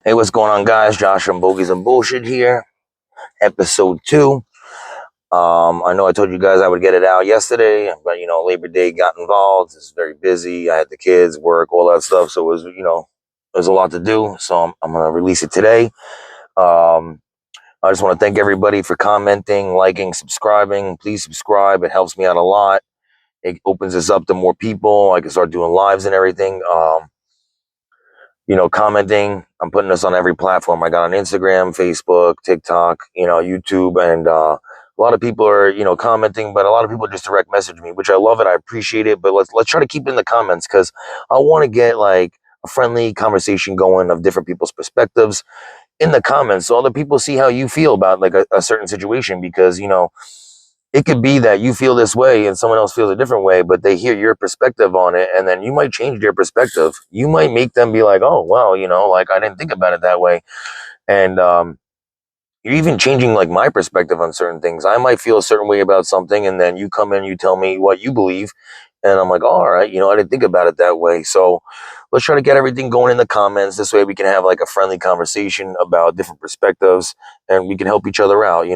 Hey, what's going on, guys? Josh from Bogies and Bullshit here, episode 2. I know I told you guys I would get it out yesterday, but Labor Day got involved. It's very busy. I had the kids, work, all that stuff, so it was a lot to do. So I'm gonna release it today. Um, I just want to thank everybody for commenting, liking, subscribing. Please subscribe; it helps me out a lot. It opens us up to more people. I can start doing lives and everything. Commenting. I'm putting this on every platform. I got on Instagram, Facebook, TikTok, YouTube, and a lot of people are, commenting, but a lot of people just direct message me, which I love it. I appreciate it. But let's try to keep it in the comments because I want to get like a friendly conversation going of different people's perspectives in the comments, so other people see how you feel about like a certain situation because it could be that you feel this way and someone else feels a different way, but they hear your perspective on it, and then you might change their perspective. You might make them be like, oh, well, like I didn't think about it that way. And you're even changing like my perspective on certain things. I might feel a certain way about something, and then you come in, you tell me what you believe, and I'm like, oh, all right, I didn't think about it that way. So let's try to get everything going in the comments. This way we can have like a friendly conversation about different perspectives, and we can help each other out,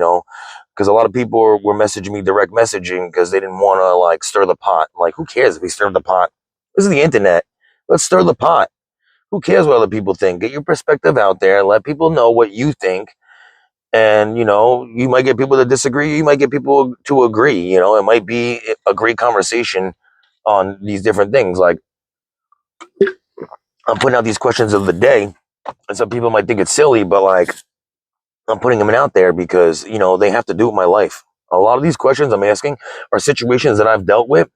because a lot of people were messaging me direct messaging because they didn't want to like stir the pot. Like, who cares if we stir the pot? This is the internet. Let's stir the pot. Who cares what other people think? Get your perspective out there and let people know what you think. And you might get people to disagree. You might get people to agree. It might be a great conversation on these different things. Like, I'm putting out these questions of the day, and some people might think it's silly, but like I'm putting them out there because they have to do with my life. A lot of these questions I'm asking are situations that I've dealt with,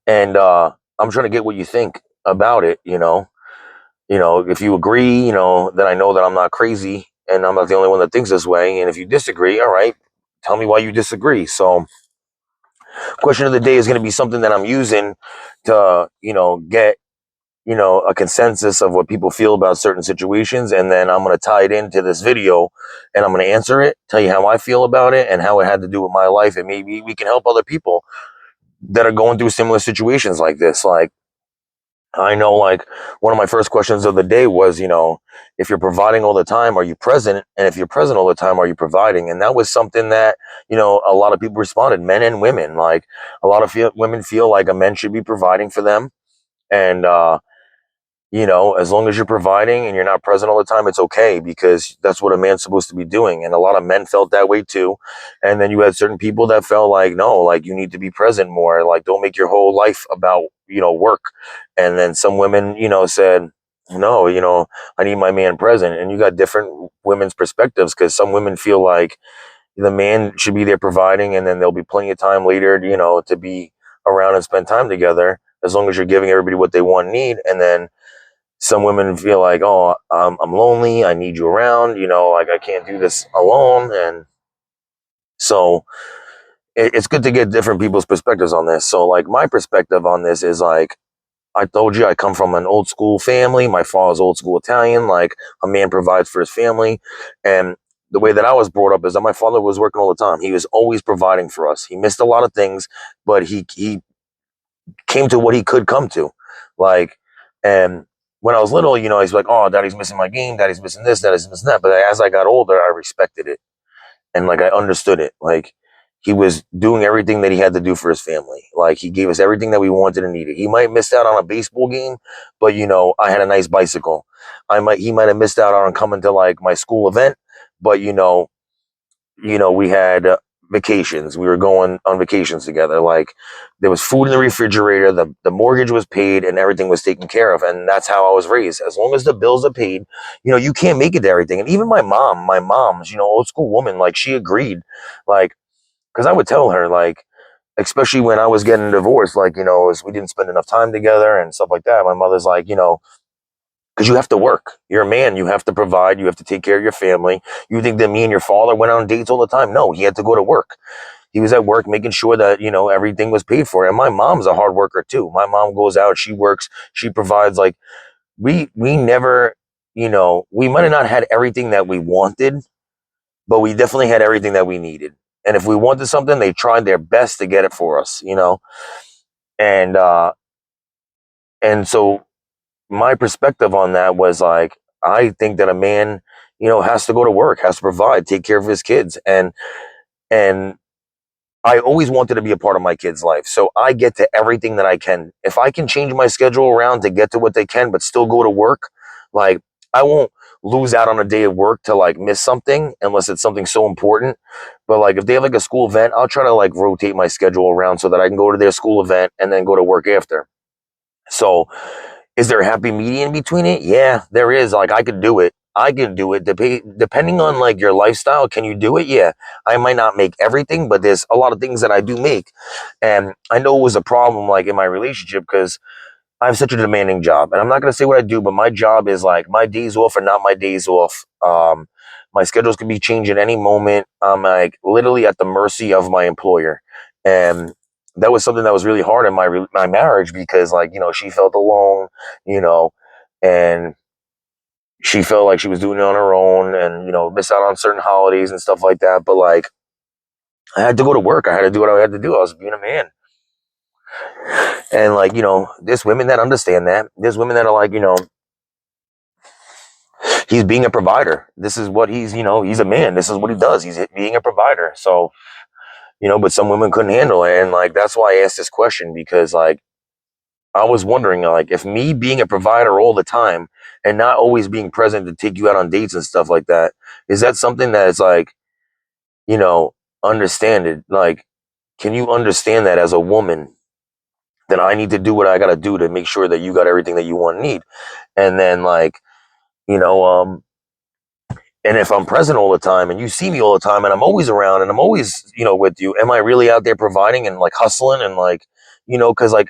and I'm trying to get what you think about it. If you agree, then I know that I'm not crazy and I'm not the only one that thinks this way. And if you disagree, all right, tell me why you disagree. So, question of the day is going to be something that I'm using to get a consensus of what people feel about certain situations, and then I'm going to tie it into this video, and I'm going to answer it, tell you how I feel about it and how it had to do with my life, and maybe we can help other people that are going through similar situations like this. Like, I know, like, one of my first questions of the day was, if you're providing all the time, are you present? And if you're present all the time, are you providing? And that was something that, a lot of people responded, men and women. Like, a lot of women feel like a man should be providing for them. And, as long as you're providing and you're not present all the time, it's okay because that's what a man's supposed to be doing. And a lot of men felt that way too. And then you had certain people that felt like, no, like you need to be present more. Like, don't make your whole life about, work. And then some women, said, no, I need my man present. And you got different women's perspectives because some women feel like the man should be there providing, and then there'll be plenty of time later, to be around and spend time together as long as you're giving everybody what they want and need. And then some women feel like, oh, I'm lonely. I need you around. Like I can't do this alone. And so it's good to get different people's perspectives on this. So like my perspective on this is like, I told you I come from an old school family. My father's old school Italian. Like a man provides for his family. And the way that I was brought up is that my father was working all the time. He was always providing for us. He missed a lot of things, but he came to what he could come to. Like, and when I was little, he's like, oh, daddy's missing my game, daddy's missing this, daddy's missing that. But as I got older, I respected it. And like, I understood it. Like, he was doing everything that he had to do for his family. Like, he gave us everything that we wanted and needed. He might have missed out on a baseball game, but I had a nice bicycle. He might have missed out on coming to like my school event, but we had vacations. We were going on vacations together. Like, there was food in the refrigerator, the mortgage was paid, and everything was taken care of. And that's how I was raised. As long as the bills are paid, you can't make it to everything. And even my mom's, old school woman, like she agreed, like, because I would tell her, like, especially when I was getting divorced, like, we didn't spend enough time together and stuff like that. My mother's like, because you have to work. You're a man. You have to provide. You have to take care of your family. You think that me and your father went on dates all the time? No, he had to go to work. He was at work making sure that, everything was paid for. And my mom's a hard worker too. My mom goes out, she works, she provides. Like, we never, we might have not had everything that we wanted, but we definitely had everything that we needed. And if we wanted something, they tried their best to get it for us, And so my perspective on that was like, I think that a man, has to go to work, has to provide, take care of his kids. And I always wanted to be a part of my kid's life. So I get to everything that I can. If I can change my schedule around to get to what they can, but still go to work, like I won't lose out on a day of work to like miss something unless it's something so important. But like if they have like a school event, I'll try to like rotate my schedule around so that I can go to their school event and then go to work after. So is there a happy median between it? Yeah, there is. Like I could do it. I can do it. Depending on like your lifestyle, can you do it? Yeah, I might not make everything, but there's a lot of things that I do make, and I know it was a problem like in my relationship because I have such a demanding job, and I'm not gonna say what I do, but my job is like my days off are not my days off. My schedules can be changed at any moment. I'm like literally at the mercy of my employer, and that was something that was really hard in my marriage because like she felt alone, you know, and she felt like she was doing it on her own, and miss out on certain holidays and stuff like that. But like I had to go to work. I had to do what I had to do. I was being a man. And like, there's women that understand that. There's women that are like, he's being a provider. This is what he's a man. This is what he does. He's being a provider. So, but some women couldn't handle it. And like, that's why I asked this question because like, I was wondering like, if me being a provider all the time and not always being present to take you out on dates and stuff like that, is that something that is like, you know, understand it? Like, can you understand that as a woman, that I need to do what I got to do to make sure that you got everything that you want and need? And then like, you know, and if I'm present all the time and you see me all the time and I'm always around and I'm always, with you, am I really out there providing and like hustling and like, cause like,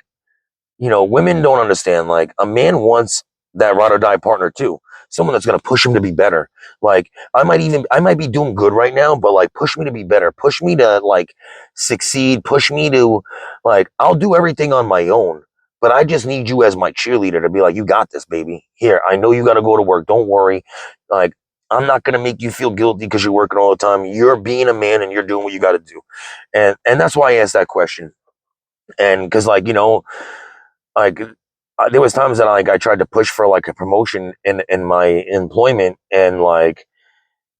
women don't understand. Like a man wants that ride or die partner too. Someone that's going to push him to be better. Like I might be doing good right now, but like push me to be better, push me to like succeed, push me to like, I'll do everything on my own, but I just need you as my cheerleader to be like, you got this, baby. Here, I know you got to go to work. Don't worry. Like, I'm not going to make you feel guilty because you're working all the time. You're being a man and you're doing what you got to do. And that's why I asked that question. And cause like, like there was times that like I tried to push for like a promotion in my employment and like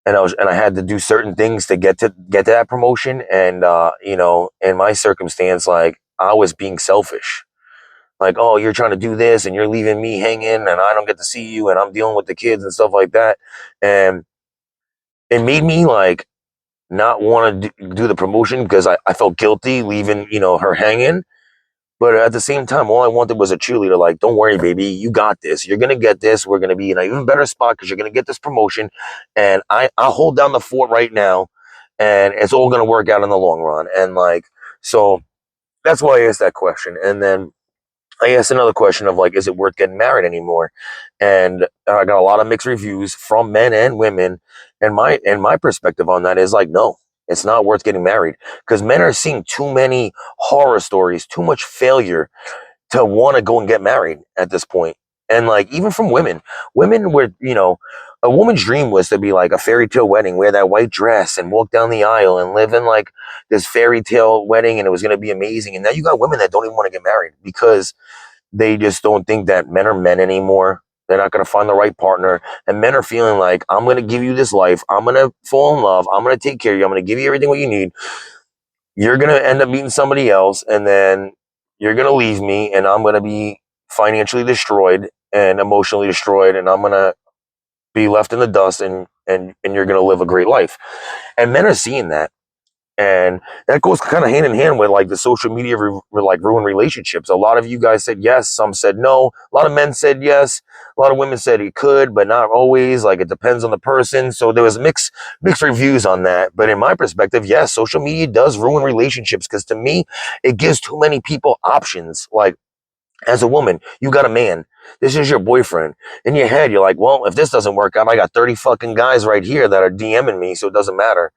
and I had to do certain things to get to that promotion and in my circumstance like I was being selfish. Like, oh, you're trying to do this and you're leaving me hanging and I don't get to see you and I'm dealing with the kids and stuff like that. And it made me like not want to do the promotion because I felt guilty leaving, her hanging. But at the same time, all I wanted was a cheerleader. Like, don't worry, baby, you got this. You're gonna get this. We're gonna be in an even better spot because you're gonna get this promotion. And I'll hold down the fort right now, and it's all gonna work out in the long run. And like, so that's why I asked that question. And then I asked another question of like, is it worth getting married anymore? And I got a lot of mixed reviews from men and women. And my perspective on that is like, no, it's not worth getting married because men are seeing too many horror stories, too much failure to want to go and get married at this point. And like even from women, women were, a woman's dream was to be like a fairy tale wedding, wear that white dress and walk down the aisle and live in like this fairy tale wedding and it was going to be amazing. And now you got women that don't even want to get married because they just don't think that men are men anymore. They're not going to find the right partner. And men are feeling like, I'm going to give you this life. I'm going to fall in love. I'm going to take care of you. I'm going to give you everything what you need. You're going to end up meeting somebody else. And then you're going to leave me. And I'm going to be financially destroyed and emotionally destroyed. And I'm going to be left in the dust. And you're going to live a great life. And men are seeing that. And that goes kind of hand in hand with like the social media like ruin relationships. A lot of you guys said yes, some said no. A lot of men said yes. A lot of women said it could, but not always. Like it depends on the person. So there was mixed reviews on that. But in my perspective, yes, social media does ruin relationships because to me, it gives too many people options. Like as a woman, you got a man. This is your boyfriend. In your head, you're like, well, if this doesn't work out, I got 30 fucking guys right here that are DMing me, so it doesn't matter.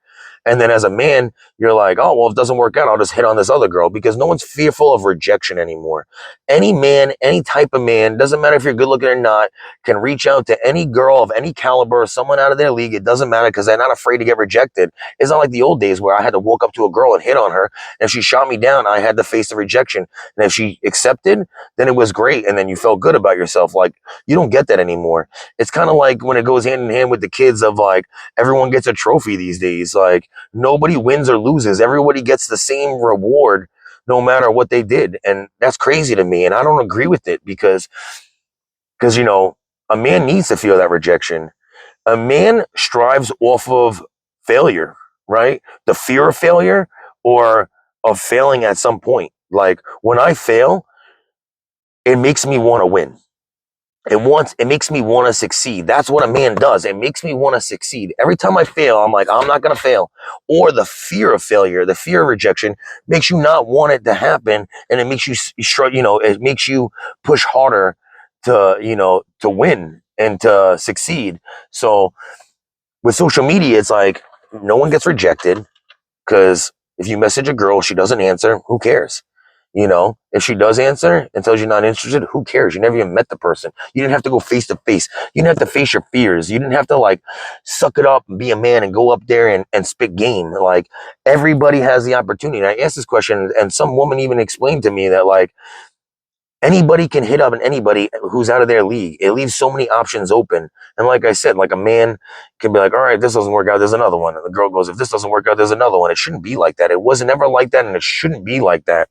And then as a man, you're like, oh, well, if it doesn't work out, I'll just hit on this other girl, because no one's fearful of rejection anymore. Any man, any type of man, doesn't matter if you're good looking or not, can reach out to any girl of any caliber, someone out of their league. It doesn't matter, because they're not afraid to get rejected. It's not like the old days where I had to walk up to a girl and hit on her. And if she shot me down, I had to face the rejection. And if she accepted, then it was great. And then you felt good about yourself. Like, you don't get that anymore. It's kind of like when it goes hand in hand with the kids of like, everyone gets a trophy these days. Like, nobody wins or loses. Everybody gets the same reward no matter what they did. And that's crazy to me. And I don't agree with it, because a man needs to feel that rejection. A man strives off of failure, right? The fear of failure, or of failing at some point. Like, when I fail, it makes me want to win. It makes me want to succeed. That's what a man does. It makes me want to succeed. Every time I fail, I'm like, I'm not going to fail. Or the fear of failure, the fear of rejection makes you not want it to happen. And it makes you it makes you push harder to win and to succeed. So with social media, it's like no one gets rejected, because if you message a girl, she doesn't answer, who cares? If she does answer and tells you not interested, who cares? You never even met the person. You didn't have to go face to face. You didn't have to face your fears. You didn't have to like suck it up and be a man and go up there and spit game. Like, everybody has the opportunity. And I asked this question, and some woman even explained to me that like anybody can hit up on anybody who's out of their league. It leaves so many options open. And like I said, like, a man can be like, all right, this doesn't work out, there's another one. And the girl goes, if this doesn't work out, there's another one. It shouldn't be like that. It was never like that, and it shouldn't be like that.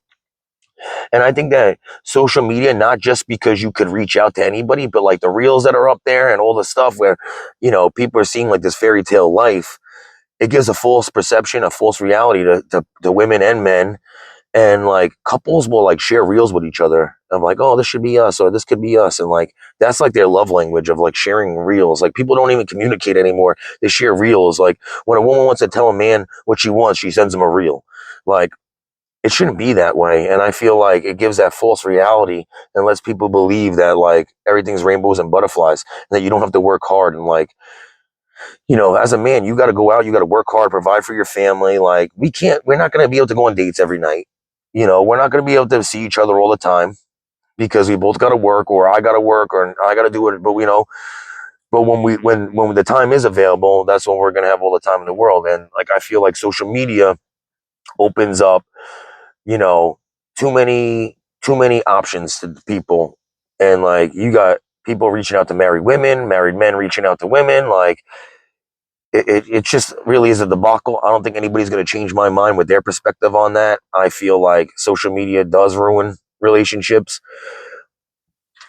And I think that social media, not just because you could reach out to anybody, but like the reels that are up there and all the stuff where, people are seeing like this fairy tale life, it gives a false perception, a false reality to women and men. And like, couples will like share reels with each other. I'm like, oh, this should be us, or this could be us. And like, that's like their love language of like sharing reels. Like, people don't even communicate anymore. They share reels. Like, when a woman wants to tell a man what she wants, she sends him a reel. Like, it shouldn't be that way. And I feel like it gives that false reality and lets people believe that like everything's rainbows and butterflies, and that you don't have to work hard. And like, as a man, you got to go out, you got to work hard, provide for your family. Like, we're not going to be able to go on dates every night. We're not going to be able to see each other all the time, because we both got to work, or I got to work, or I got to do it. But when the time is available, that's when we're going to have all the time in the world. And like, I feel like social media opens up, you know, too many options to people. And like, you got people reaching out to married women, married men reaching out to women. Like, it just really is a debacle. I don't think anybody's going to change my mind with their perspective on that. I feel like social media does ruin relationships.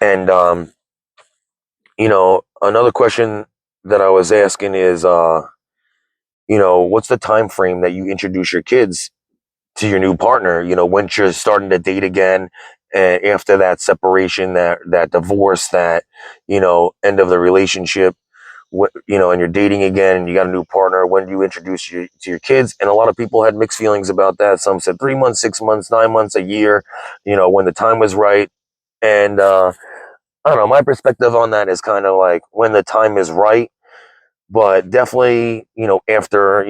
And another question that I was asking is, what's the time frame that you introduce your kids to your new partner, when you're starting to date again, and after that separation, that divorce, that, end of the relationship, and you're dating again and you got a new partner, when do you introduce you to your kids? And a lot of people had mixed feelings about that. Some said 3 months, 6 months, 9 months, a year, when the time was right. And I don't know, my perspective on that is kind of like when the time is right, but definitely, after,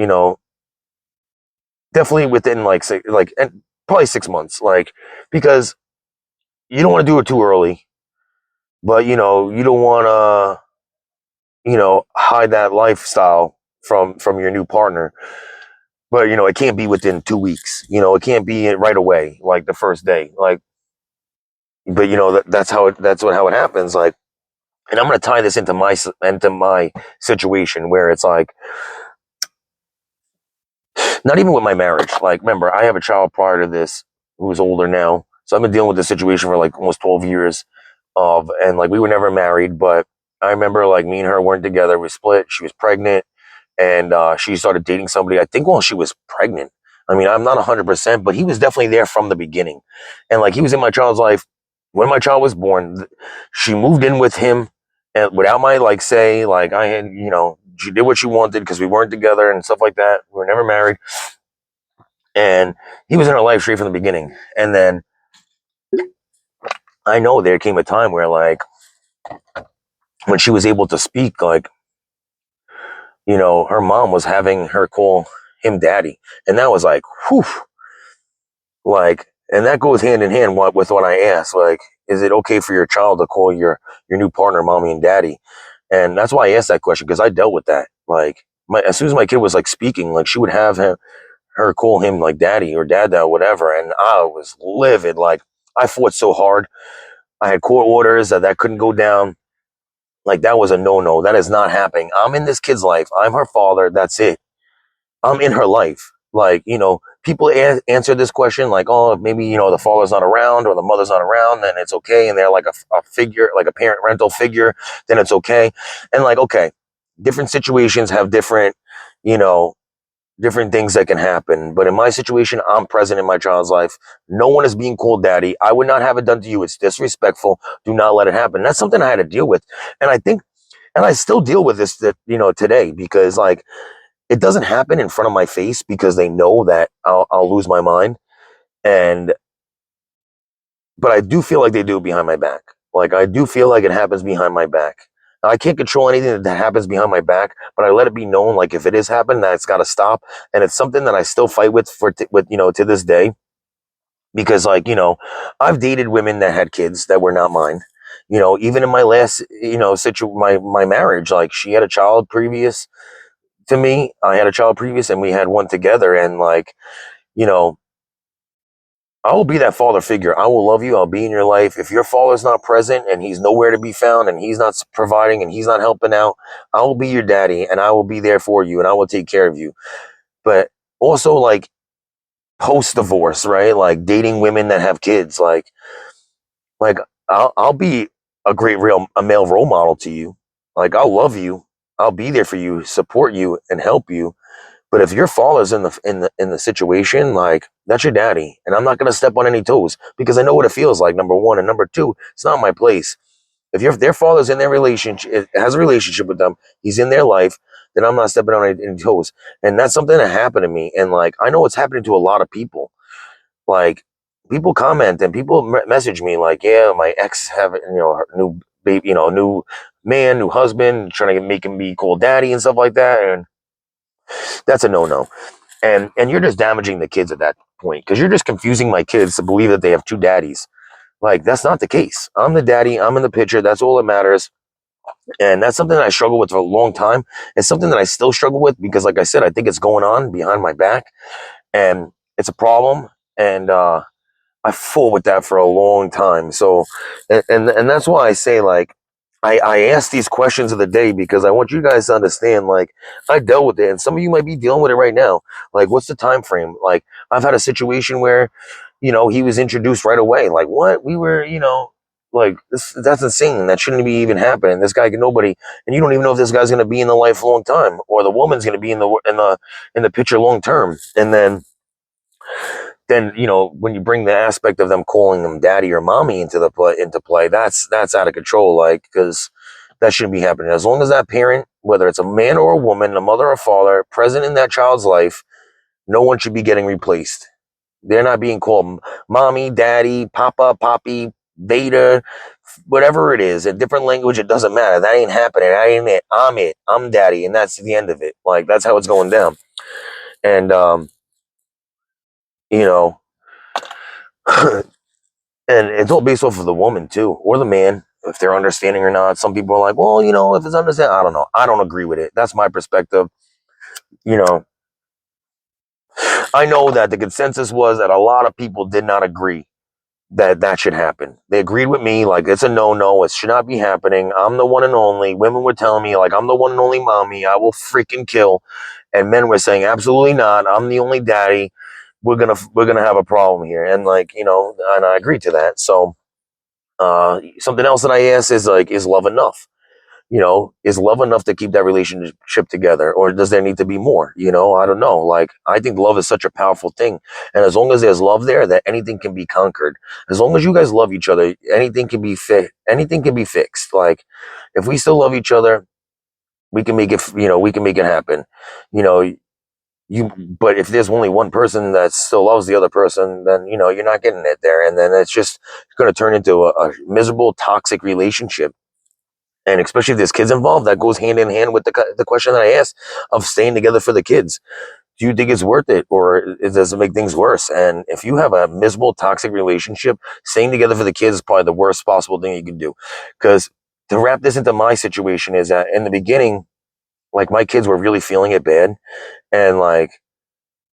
definitely within like say, like and probably 6 months, like, because you don't want to do it too early, but you don't want to hide that lifestyle from your new partner. But it can't be within 2 weeks. It can't be right away, like the first day. Like, but how it happens. Like, and I'm gonna tie this into my situation where it's like, not even with my marriage. Like, remember, I have a child prior to this who's older now. So I've been dealing with this situation for like almost 12 years and like, we were never married, but I remember like me and her weren't together. We split. She was pregnant, and she started dating somebody, I think, while she was pregnant. I mean, I'm not 100%, but he was definitely there from the beginning. And like, he was in my child's life when my child was born. She moved in with him, and without my like say, like, I had, she did what she wanted because we weren't together and stuff like that. We were never married. And he was in her life straight from the beginning. And then I know there came a time where like, when she was able to speak, like, her mom was having her call, him daddy. And that was like, whew, like, and that goes hand in hand with what I asked. Like, is it okay for your child to call your new partner mommy and daddy? And that's why I asked that question, because I dealt with that. Like, as soon as my kid was like speaking, like she would have her call him like daddy or dada or whatever, and I was livid. Like, I fought so hard. I had court orders that couldn't go down. Like, that was a no-no. That is not happening. I'm in this kid's life. I'm her father. That's it. I'm in her life. Like, people answer this question like, oh, maybe, the father's not around or the mother's not around, then it's okay. And they're like a figure, like a parent rental figure, then it's okay. And like, okay, different situations have you know, different things that can happen. But in my situation, I'm present in my child's life. No one is being called daddy. I would not have it done to you. It's disrespectful. Do not let it happen. That's something I had to deal with. And I think, and I still deal with this, today, because like, it doesn't happen in front of my face because they know that I'll lose my mind. And, but I do feel like they do it behind my back. Like, I do feel like it happens behind my back. Now, I can't control anything that happens behind my back, but I let it be known, like, if it is happening, that it's got to stop. And it's something that I still fight with to this day, because like, I've dated women that had kids that were not mine. Even in my last, my marriage, like, she had a child previous to me. I had a child previous, and we had one together. And like, you know, I will be that father figure. I will love you. I'll be in your life. If your father's not present and he's nowhere to be found and he's not providing and he's not helping out, I will be your daddy and I will be there for you and I will take care of you. But also, like, post divorce, right? Like, dating women that have kids, like I'll be a male role model to you. Like, I'll love you. I'll be there for you, support you and help you. But if your father's in the situation, like, that's your daddy, and I'm not gonna step on any toes because I know what it feels like. Number one, and number two, it's not my place. If their father's in their relationship, has a relationship with them, he's in their life, then I'm not stepping on any toes. And that's something that happened to me, and like, I know it's happening to a lot of people. Like, people comment and people message me like, yeah, my ex have her new baby, new man, new husband, trying to make him be called daddy and stuff like that, and that's a no-no. And you're just damaging the kids at that point, because you're just confusing my kids to believe that they have two daddies. Like, that's not the case. I'm the daddy. I'm in the picture. That's all that matters. And that's something that I struggle with for a long time. It's something that I still struggle with because, like I said, I think it's going on behind my back, and it's a problem. And I fought with that for a long time. So, and that's why I say, like, I ask these questions of the day because I want you guys to understand, like, I dealt with it, and some of you might be dealing with it right now. Like, what's the time frame? Like, I've had a situation where, he was introduced right away. Like, what? We were, like, that's insane. That shouldn't be even happening. This guy can nobody, and you don't even know if this guy's going to be in the life long time, or the woman's going to be in the picture long term. And then when you bring the aspect of them calling them daddy or mommy into play, that's out of control. Like, because that shouldn't be happening. As long as that parent, whether it's a man or a woman, a mother or father, present in that child's life, no one should be getting replaced. They're not being called mommy, daddy, papa, poppy, beta, whatever it is, a different language. It doesn't matter. That ain't happening. That ain't it. I'm daddy, and that's the end of it. Like, that's how it's going down. And you know and it's all based off of the woman too, or the man, if they're understanding or not. Some people are like, well, if it's understand, I don't know. I don't agree with it. That's my perspective. You know, I know that the consensus was that a lot of people did not agree that that should happen. They agreed with me, like, it's a no-no. It should not be happening. I'm the one and only. Women were telling me, like, I'm the one and only mommy. I will freaking kill. And men were saying, absolutely not. I'm the only daddy. We're gonna have a problem here. And like, and I agreed to that. So something else that I ask is like, is love enough? Is love enough to keep that relationship together, or does there need to be more? I don't know. Like, I think love is such a powerful thing, and as long as there's love there, that anything can be conquered. As long as you guys love each other, anything can be anything can be fixed. Like, if we still love each other, we can make it. We can make it happen. You know, but if there's only one person that still loves the other person, then you're not getting it there, and then it's just going to turn into a miserable, toxic relationship. And especially if there's kids involved, that goes hand in hand with the question that I asked of staying together for the kids. do you think it's worth it, or does it make things worse? And if you have a miserable, toxic relationship, staying together for the kids is probably the worst possible thing you can do. Because to wrap this into my situation is that in the beginning, like my kids were really feeling it bad, and like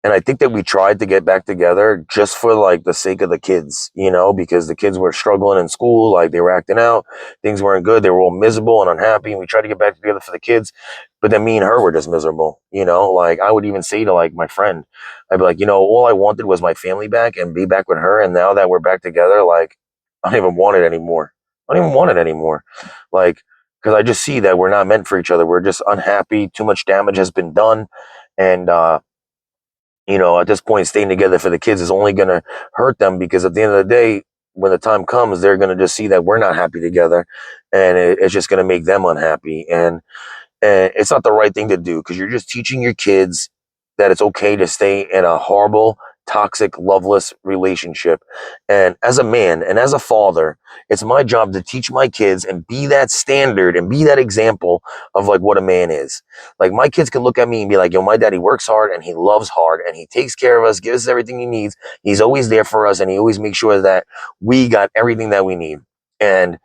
and I think that we tried to get back together just for like the sake of the kids, because the kids were struggling in school, like they were acting out, things weren't good, they were all miserable and unhappy, and we tried to get back together for the kids. But then me and her were just miserable, like I would even say to like my friend, I'd be like, all I wanted was my family back and be back with her. And now that we're back together, like I don't even want it anymore. I don't even want it anymore. Like, because I just see that we're not meant for each other. We're just unhappy. Too much damage has been done. And, at this point, staying together for the kids is only going to hurt them, because at the end of the day, when the time comes, they're going to just see that we're not happy together, and it's just going to make them unhappy. And it's not the right thing to do, because you're just teaching your kids that it's okay to stay in a horrible, toxic, loveless relationship. And as a man and as a father, it's my job to teach my kids and be that standard and be that example of like what a man is. Like my kids can look at me and be like, yo, my daddy works hard and he loves hard and he takes care of us, gives us everything he needs. He's always there for us, and he always makes sure that we got everything that we need. And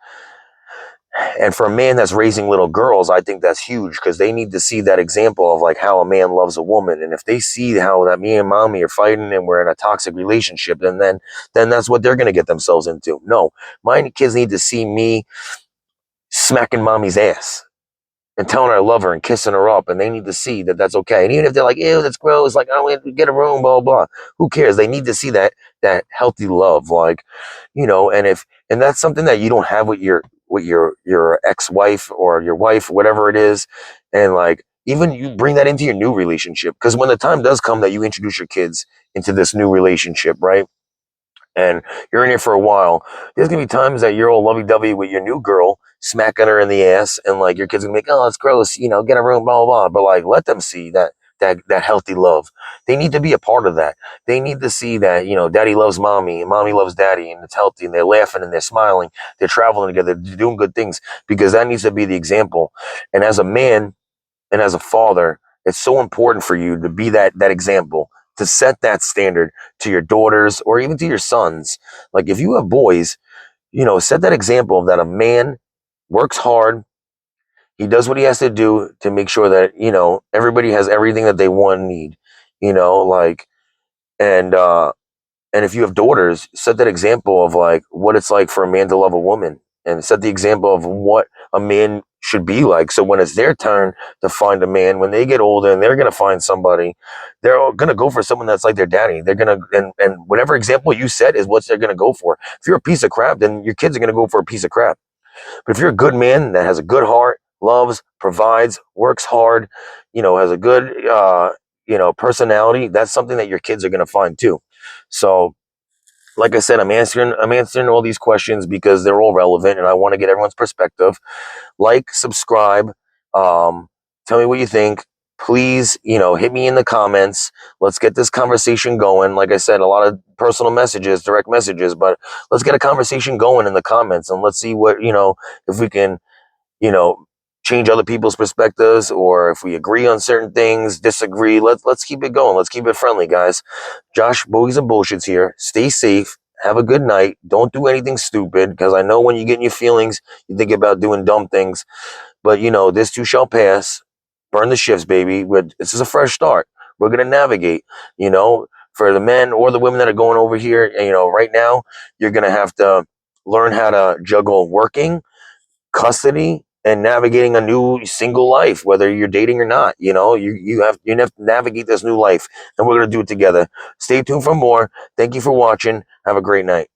and for a man that's raising little girls, I think that's huge, because they need to see that example of like how a man loves a woman. And if they see how that me and mommy are fighting and we're in a toxic relationship, then that's what they're going to get themselves into. No, my kids need to see me smacking mommy's ass and telling her I love her and kissing her up, and they need to see that that's okay. And even if they're like, ew, that's gross, like, oh, we get a room, blah, blah, who cares? They need to see that healthy love, like, and that's something that you don't have with your ex-wife or your wife, whatever it is. And like, even you bring that into your new relationship, because when the time does come that you introduce your kids into this new relationship, right? And you're in here for a while, there's gonna be times that you're all lovey-dovey with your new girl, smacking her in the ass, and like your kids gonna be like, oh, it's gross, get a room, blah, blah, blah. But like, let them see that healthy love. They need to be a part of that. They need to see that, daddy loves mommy and mommy loves daddy, and it's healthy, and they're laughing and they're smiling, they're traveling together, they're doing good things, because that needs to be the example. And as a man and as a father, it's so important for you to be that example, to set that standard to your daughters or even to your sons. Like if you have boys, set that example of that a man works hard, he does what he has to do to make sure that, everybody has everything that they want and need, like, and and if you have daughters, set that example of like what it's like for a man to love a woman, and set the example of what a man should be like. So when it's their turn to find a man, when they get older and they're going to find somebody, they're going to go for someone that's like their daddy. They're going to, and whatever example you set is what they're going to go for. If you're a piece of crap, then your kids are going to go for a piece of crap. But if you're a good man that has a good heart, loves, provides, works hard, has a good, personality, that's something that your kids are going to find too. So, like I said, I'm answering all these questions because they're all relevant, and I want to get everyone's perspective. Like, subscribe, tell me what you think. Please, hit me in the comments. Let's get this conversation going. Like I said, a lot of personal messages, direct messages, but let's get a conversation going in the comments, and let's see what, if we can, you know, change other people's perspectives, or if we agree on certain things, disagree. Let's keep it going. Let's keep it friendly, guys. Josh, Bogies and Bullshits here. Stay safe. Have a good night. Don't do anything stupid, because I know when you get in your feelings, you think about doing dumb things. But this too shall pass. Burn the shifts, baby. This is a fresh start. We're gonna navigate. For the men or the women that are going over here, right now, you're gonna have to learn how to juggle working, custody, and navigating a new single life, whether you're dating or not. You have to navigate this new life, and we're gonna do it together. Stay tuned for more. Thank you for watching. Have a great night.